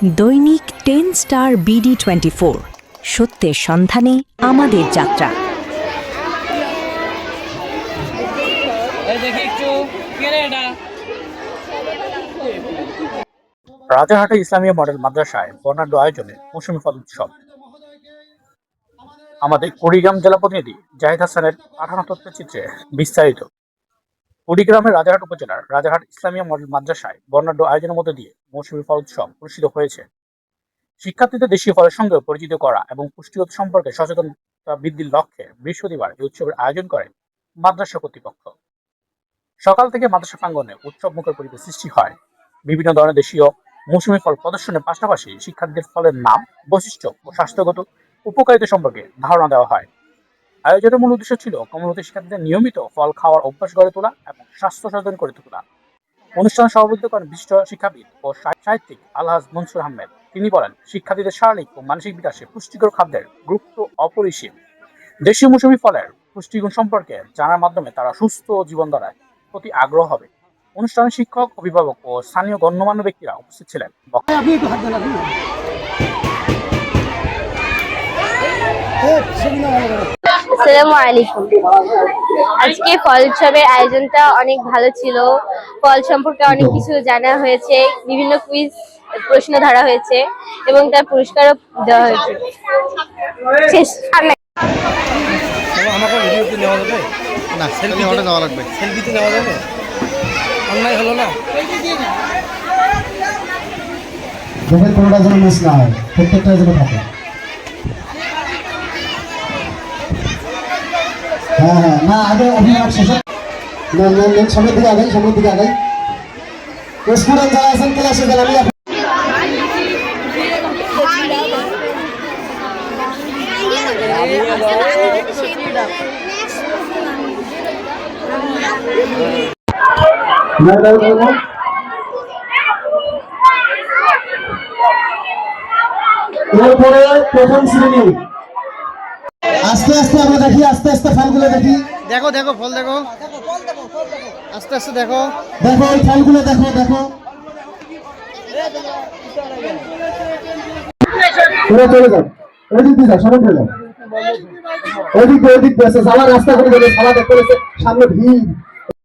দৈনিক 10 star BD24 সত্যের সন্ধানে আমাদের যাত্রা। রাজারহাটে ইসলামিয়া মডেল মাদ্রাসায় বর্ণাঢ্য আয়োজনে মৌসুমী ফল উৎসব। আমাদের কুড়িগ্রাম জেলা প্রতিনিধি জাহিদ হাসানের পাঠানো তথ্যচিত্রে বিস্তারিত। কুড়িগ্রামের রাজারহাট উপজেলার রাজারহাট ইসলামিয়া মডেল মাদ্রাসায় বর্ণাঢ্য আয়োজনের মধ্যে দিয়ে মৌসুমী ফল উৎসব অনুষ্ঠিত হয়েছে। শিক্ষার্থীদের দেশীয় ফলের সঙ্গে পরিচিত করা এবং পুষ্টিগত সম্পর্কে সচেতনতা বৃদ্ধির লক্ষ্যে বৃহস্পতিবার এই উৎসবের আয়োজন করে মাদ্রাসা কর্তৃপক্ষ। সকাল থেকে মাদ্রাসা প্রাঙ্গণে উৎসব মুখর পরিবেশ সৃষ্টি হয়। বিভিন্ন ধরনের দেশীয় মৌসুমী ফল প্রদর্শনের পাশাপাশি শিক্ষার্থীদের ফলের নাম, বৈশিষ্ট্য ও স্বাস্থ্যগত উপকারিতা সম্পর্কে ধারণা দেওয়া হয়। আয়োজনের মূল উদ্দেশ্য ছিল কমলমতি শিক্ষার্থীদের নিয়মিত ফল খাওয়ার অভ্যাস গড়ে তোলা এবং স্বাস্থ্য সচেতন করে তোলা। অনুষ্ঠানে সভাপতিত্ব করেন বিশিষ্ট শিক্ষাবিদ ও সাহিত্যিক আলহাজ মনসুর আহমেদ। তিনি বলেন, শিক্ষার্থীদের শারীরিক ও মানসিক বিকাশে পুষ্টিকর খাদ্যের গুরুত্ব অপরিসীম। দেশীয় মৌসুমী ফলের পুষ্টিগুণ সম্পর্কে জানার মাধ্যমে তারা সুস্থ জীবনধারার প্রতি আগ্রহ হবে। অনুষ্ঠানে শিক্ষক, অভিভাবক ও স্থানীয় গণ্যমান্য ব্যক্তিরা উপস্থিত ছিলেন। আসসালামু আলাইকুম। আজকে ফল উৎসবের আয়োজনটা অনেক ভালো ছিল। ফল সম্পর্কে অনেক কিছু জানা হয়েছে, বিভিন্ন কুইজ প্রশ্ন ধরা হয়েছে এবং তার পুরস্কারও দেওয়া হয়েছে। শেষ আর নাই। আমাকে ভিডিওতে নেওয়া যাবে না? সেলফিতে নেওয়া লাগবে। সেলফিতে নেওয়া যাবে? অন্যায় হলো না? দেখেন কোনোটা যেন মিস না হয়, প্রত্যেকটা যেন থাকে। হ্যাঁ হ্যাঁ, না আগে অভিনয় শেষ। সামনের দিকে আগাই, সামনের দিকে আগাই। স্টুডেন্ট যারা আছেন ক্লাসে যারা আমি এরপরে প্রথম শ্রেণী। আস্তে আস্তে আমরা দেখি, আস্তে আস্তে ফলগুলো দেখি। দেখো দেখো ফল দেখো, আস্তে আস্তে দেখো, দেখো এই ফলগুলো দেখো দেখো। ওরা চলে যাও, ওইদিক দিয়ে যাও, সামনে চলে যাও। ওইদিক দিয়ে যাওয়ার রাস্তা করে দেবে, সালা দেখতে সামনে ভিড়।